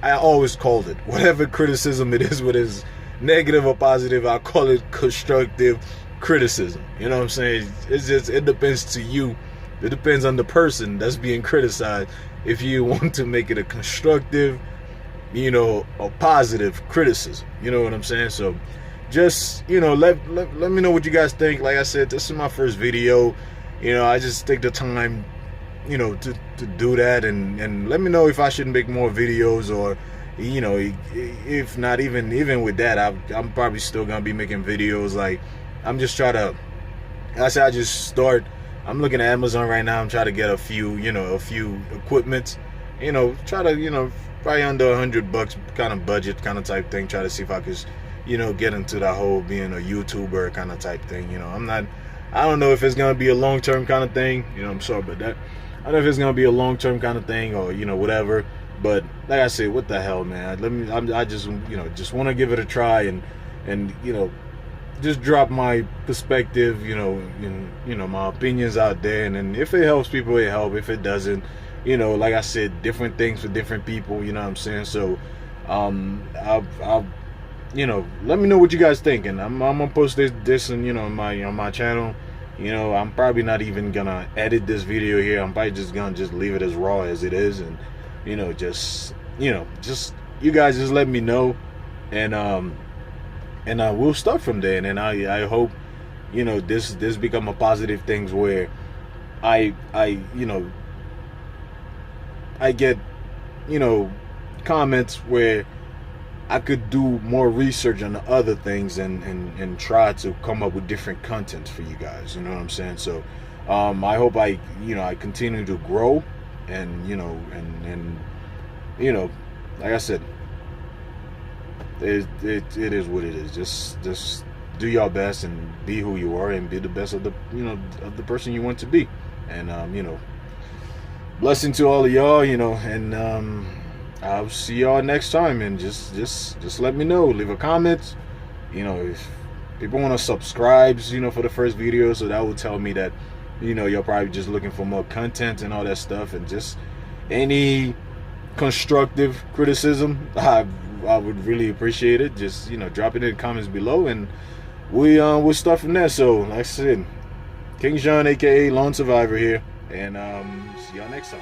I always called it, whatever criticism it is, whether it's negative or positive, I call it constructive criticism. You know what I'm saying? It depends to you. It depends on the person that's being criticized if you want to make it a constructive, a positive criticism. You know what I'm saying? So just let me know what you guys think. Like I said, this is my first video. I just take the time to do that, and let me know if I should make more videos, or if not, even with that, I'm probably still gonna be making videos. Like I'm just trying to, I'm looking at Amazon right now. I'm trying to get a few equipment, try to probably under $100 kind of budget kind of type thing. Try to see if I could get into that whole being a YouTuber kind of type thing. I don't know if it's gonna be a long-term kind of thing. I'm sorry about that. I don't know if it's gonna be a long-term kind of thing, or whatever. But like I said, what the hell, man? I just just want to give it a try and just drop my perspective, my opinions out there, and if it helps people, it helps. If it doesn't, like I said, different things for different people. You know what I'm saying? So, I'll let me know what you guys think, and I'm gonna post this on my channel. I'm probably not even gonna edit this video here. I'm probably just gonna leave it as raw as it is, and just you guys just let me know, and we'll start from there. And then I hope this become a positive things where I get comments where I could do more research on the other things and try to come up with different content for you guys. You know what I'm saying? So I hope I continue to grow, and like I said, it is what it is. Just do your best and be who you are, and be the best of the person you want to be. And blessing to all of y'all, and I'll see y'all next time. And just let me know, leave a comment. If people want to subscribe, for the first video, so that will tell me that you're probably just looking for more content and all that stuff. And just any constructive criticism, I would really appreciate it. Just drop it in the comments below, and we'll start from there. So like I said, King John, aka Lone Survivor here, and see y'all next time.